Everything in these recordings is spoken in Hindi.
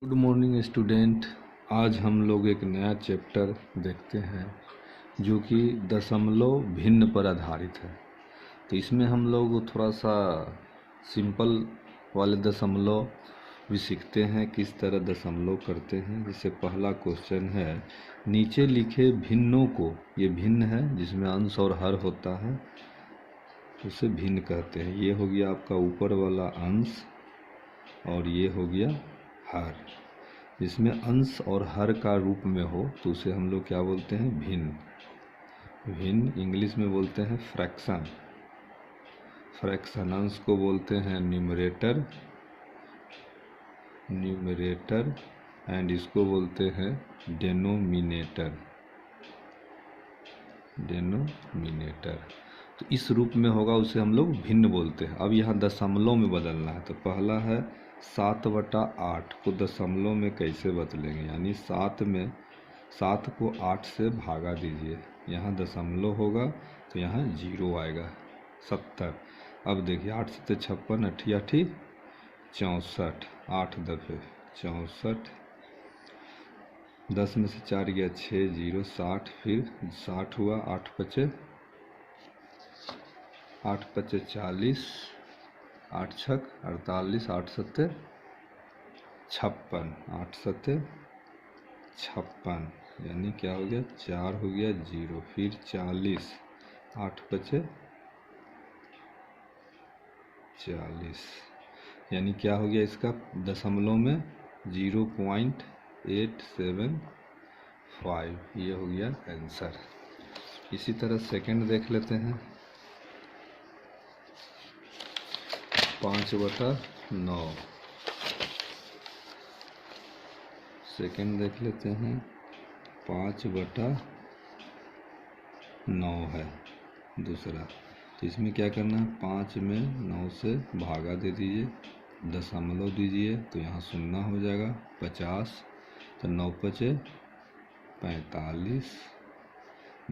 Good morning student. आज हम लोग एक नया चैप्टर देखते हैं जो कि दशमलव भिन्न पर आधारित है। तो इसमें हम लोग थोड़ा सा सिंपल वाले दशमलव भी सीखते हैं, किस तरह दशमलव करते हैं। जैसे पहला क्वेश्चन है, नीचे लिखे भिन्नों को, ये भिन्न है जिसमें अंश और हर होता है, तो उसे भिन्न कहते हैं। ये हो गया आपका ऊपर वाला अंश और ये हो गया हर। जिसमें अंश और हर का रूप में हो तो उसे हम लोग क्या बोलते हैं? भिन्न। भिन्न इंग्लिश में बोलते हैं फ्रैक्शन। फ्रैक्शन अंश को बोलते हैं न्यूमरेटर, न्यूमरेटर एंड इसको बोलते हैं डेनोमिनेटर, डेनोमिनेटर। तो इस रूप में होगा उसे हम लोग भिन्न बोलते हैं। अब यहाँ दशमलव में बदलना है। तो पहला है 7/8 को दशमलव में कैसे बदलेंगे, यानी 7 को 8 से भागा दीजिए। यहाँ दशमलव होगा तो यहाँ 0 आएगा। 70। अब देखिए 8 7 56, 8 8 64, 8 दफे 64, 10 में से 4 गया 6, 0 60, फिर 60 हुआ, 8 पचे 40, 8 छक 48, 8 सत्ते 56, 8 सत्ते 56, यानी क्या हो गया? 4 हो गया 0, फिर 40, 8 पचे 40, यानी क्या हो गया? इसका दशमलव में 0.875, ये हो गया आंसर। इसी तरह सेकंड देख लेते हैं। 5/9 सेकंड देख लेते हैं। 5/9 है दूसरा। तो इसमें क्या करना है? 5 में 9 से भागा दे दीजिए, दशमलव दीजिए तो यहाँ 0 हो जाएगा। 50, तो 9 पचे 45,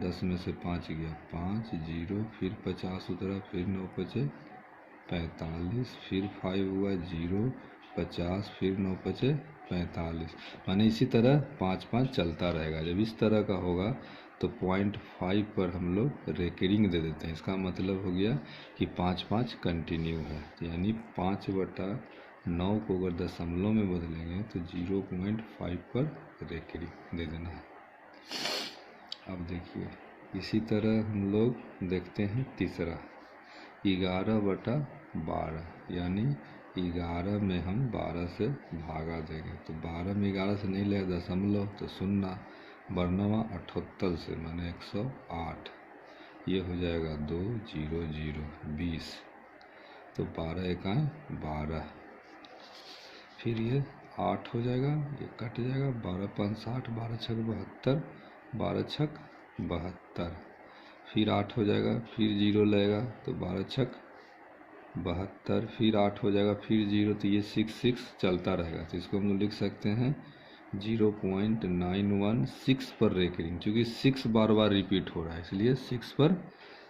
10 में से 5 गया 5, 0, फिर 50 उतरा, फिर 9 पचे 45, फिर 5 हुआ 0, 50, फिर 9 पचे 45। माने इसी तरह 5 5 चलता रहेगा। जब इस तरह का होगा तो 0.5 पर हम लोग रेकरिंग दे देते हैं। इसका मतलब हो गया कि 5 5 कंटिन्यू है। यानी 5/9 को अगर दशमलव में बदलेंगे तो 0.5 पर रेकरिंग दे देना है। अब देखिए इसी तरह हम लोग देखते हैं तीसरा, 11/12, यानी 11 में हम 12 से भागा देंगे। तो 12 में 11 से नहीं लेगा दशमलव तो 0, 12वां 78 से माने 108, ये हो जाएगा 2 0 0 20, तो 12 एकाएं 12, फिर ये 8 हो जाएगा, ये कट जाएगा, 12 5 60, 12 छक 72, 12 छक 72, फिर 8 हो जाएगा, फिर 0 लगेगा तो 12 छक 72, फिर 8 हो जाएगा, फिर 0, तो ये 6 6 चलता रहेगा। तो इसको हम लोग लिख सकते हैं 0.916 पर रेकरिंग, क्योंकि 6 बार बार रिपीट हो रहा है इसलिए 6 पर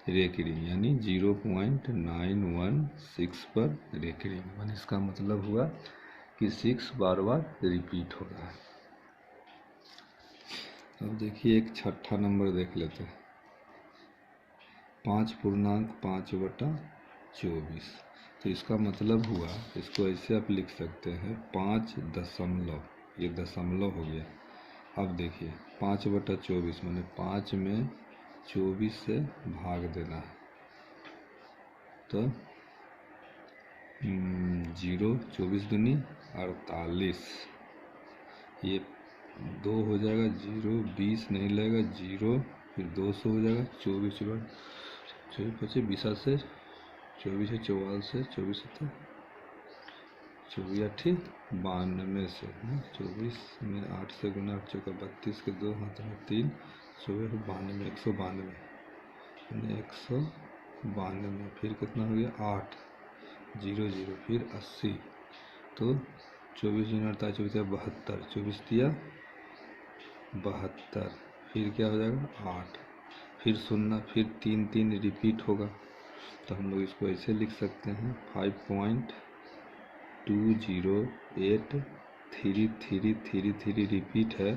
रेकरिंग, यानी 0.916 पर रेकरिंग। मान इसका मतलब हुआ कि 6 बार बार रिपीट हो रहा है। अब देखिए एक छठा नंबर देख लेते हैं। 5.5/24, तो इसका मतलब हुआ, इसको ऐसे आप लिख सकते हैं 5 दशमलव, ये दशमलव हो गया। अब देखिए 5/24 मैंने 5 में 24 से भाग देना है, तो 0, 24 दूनी 48, ये 2 हो जाएगा, 0 20 नहीं लगेगा, 0, फिर 200 हो जाएगा, 24 25 20 से 24 है, 44 से 24 से 24 8 92 से 24 में 8 से गुना 8 चौका 32 के 2 हाथ में 3, 24 92, 192, 192, फिर कितना हो गया 8 0 0, फिर 80, तो 24 गुना 48 24 72, 24 दिया 72, फिर क्या हो जाएगा 8, फिर 0, फिर 3 3 रिपीट होगा। तो हम लोग इसको ऐसे लिख सकते हैं 5.208 थ्री रिपीट है,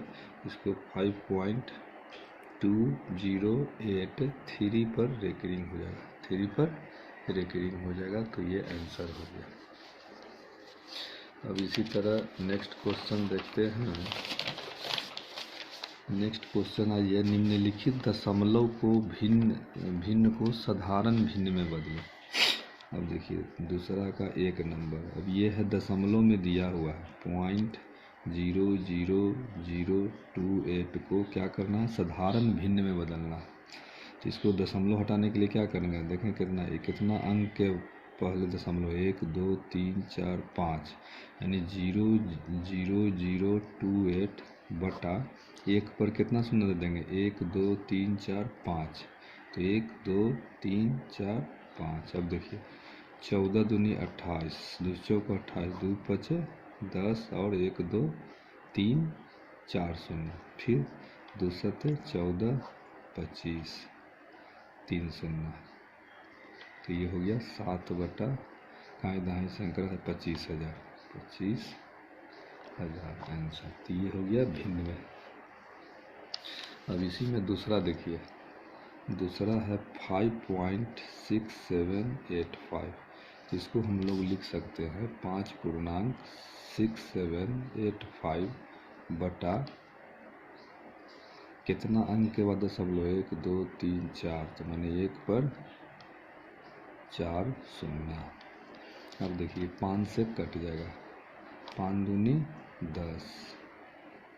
इसको 5.2083 पर रेकरिंग हो जाएगा, 3 पर रेकरिंग हो जाएगा। तो ये आंसर हो गया। अब इसी तरह नेक्स्ट क्वेश्चन देखते हैं। नेक्स्ट क्वेश्चन आज ये, निम्नलिखित दशमलव को भिन्न को साधारण भिन्न में बदलें। अब देखिए दूसरा का 1 नंबर, अब ये है दशमलव में दिया हुआ है 0.00028 को क्या करना है, साधारण भिन्न में बदलना है। तो इसको दशमलव हटाने के लिए क्या करेंगे, देखें कितना अंक के पहले दशमलव, 1 2 3 4 5, यानी 0.00028 बटा 1 पर कितना शून्य दे देंगे, 1 2 3 4 5, तो 1 2 3 4 5। अब देखिए 14 दूनी 28, 2 चौक 28, 2 पचे 10 और 1 2 3 4 शून्य, फिर 2 सत्ते 14 25 3 शून्य। तो ये हो गया 7 बटा काई दाई संकर है 25,000 आंसर। तो ये हो गया भिन्न में। अब इसी में दूसरा देखिए, दूसरा है 5.6785। इसको हम लोग लिख सकते हैं 5.6785 बटा कितना अंक के बाद दशमलव, 1 2 3 4, तो मैंने 1 पर 4 शून्य। अब देखिए 5 से कट जाएगा, 5 दूनी 10,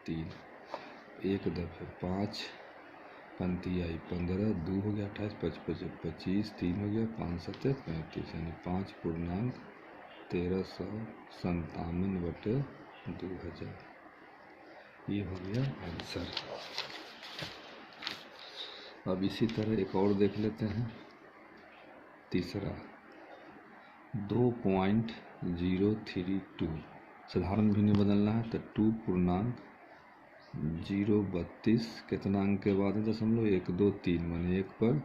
3 1 दफे 5 पंती आई 15, 2 हो गया 28, 5 25, 3 हो गया 5 सत्ते 35, यानी 5.1357 बटे 2000। ये हो गया आंसर। अब इसी तरह एक और देख लेते हैं। तीसरा 2.032 साधारण भिन्न बदलना है, तो 2.032 कितना अंक के बाद है दशमलव, 1 2 3, माने 1 पर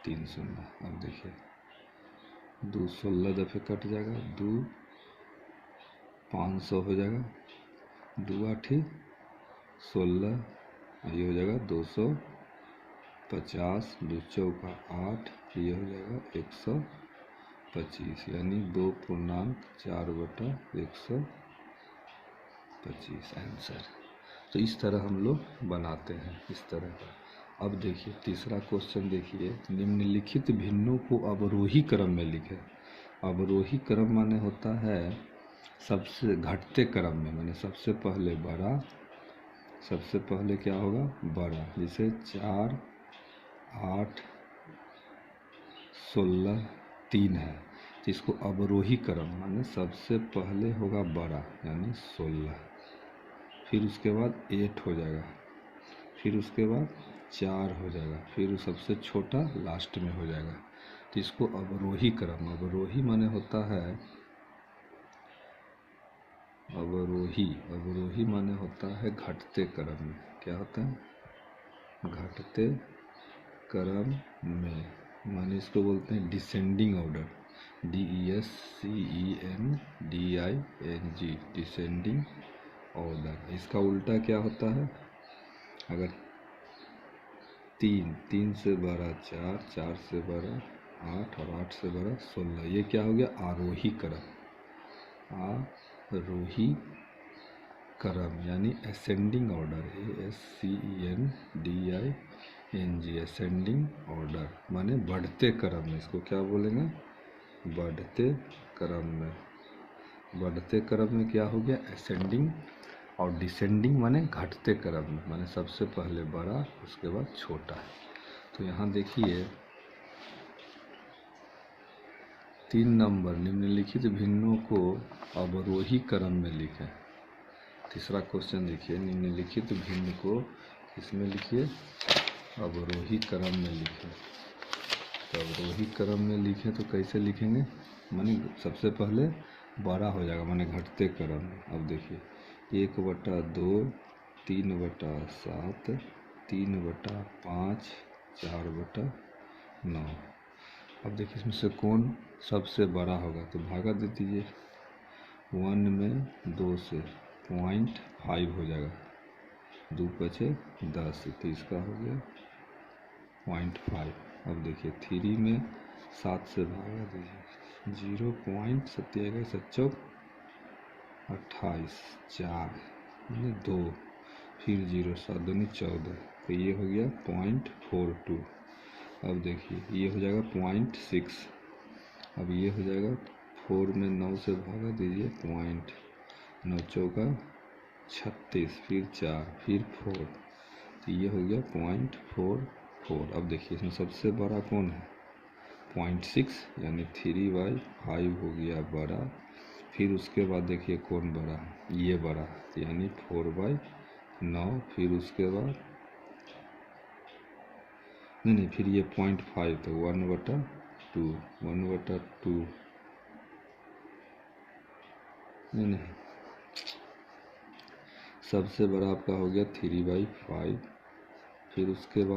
3 शून्य। अब देखिए 2 16 दफे कट जाएगा, 2 500 हो जाएगा, 2 8 16, ये हो जाएगा 250, 2 चौका 8, ये हो जाएगा 125, यानी 2.4 बटा 125 आंसर। तो इस तरह हम लोग बनाते हैं, इस तरह का। अब देखिए तीसरा क्वेश्चन देखिए, निम्नलिखित भिन्नों को अवरोही क्रम में लिखें। अवरोही क्रम माने होता है सबसे घटते क्रम में, माने सबसे पहले बड़ा, सबसे पहले क्या होगा बड़ा, जैसे 4 8 16 3 है, तो इसको अवरोही क्रम माने सबसे पहले होगा बड़ा यानी 16, फिर उसके बाद 8 हो जाएगा, फिर उसके बाद 4 हो जाएगा, फिर सबसे छोटा लास्ट में हो जाएगा। तो इसको अवरोही क्रम, अवरोही माने होता है अवरोही माने होता है घटते क्रम में। क्या होता है, घटते क्रम में, माने इसको बोलते हैं descending order, DESCENDING, descending order. इसका उल्टा क्या होता है, अगर 3 से बड़ा 4, 4 से बड़ा 8 और 8 से बड़ा 16, ये क्या हो गया आरोही क्रम, आरोही क्रम यानी ascending order, ASCENDING, ascending order माने बढ़ते क्रम में। इसको क्या बोलेंगे, बढ़ते क्रम में। बढ़ते क्रम में क्या हो गया असेंडिंग, और डिसेंडिंग माने घटते क्रम में, माने सबसे पहले बड़ा उसके बाद छोटा। तो यहाँ देखिए 3 नंबर, निम्नलिखित भिन्नों को अवरोही क्रम में लिखें। तीसरा क्वेश्चन देखिए, निम्नलिखित भिन्न को इसमें लिखिए अवरोही क्रम में लिखें। तो अवरोही क्रम में लिखें तो कैसे लिखेंगे, माने सबसे पहले बड़ा हो जाएगा माने घटते क्रम में। अब देखिए 1/2, 3/7, 3/5, 4/9। अब देखिए इसमें से कौन सबसे बड़ा होगा, तो भागा दे दीजिए, 1 में 2 से 0.5 हो जाएगा, 2 पचे 10, तो इसका हो गया 0.5। अब देखिए 3 में 7 से भागा दीजिए, 0.7 7 28, 4 मैंने 2, फिर 0 7 दूनी 14, तो ये हो गया 0.42। अब देखिए ये हो जाएगा 0.6। अब ये हो जाएगा 4 में 9 से भागा दीजिए, 9 चौका 36, फिर 4, फिर 4, तो ये हो गया 0.44। अब देखिए इसमें सबसे बड़ा कौन है, 0.6, यानी 3/5 हो गया बड़ा। फिर उसके बाद देखिए कौन बड़ा, ये बड़ा, यानी 4/9। फिर उसके बाद नहीं, फिर ये 0.5, तो 1/2, 1/2 नहीं, सबसे बड़ा आपका हो गया 3/5। फिर उसके बाद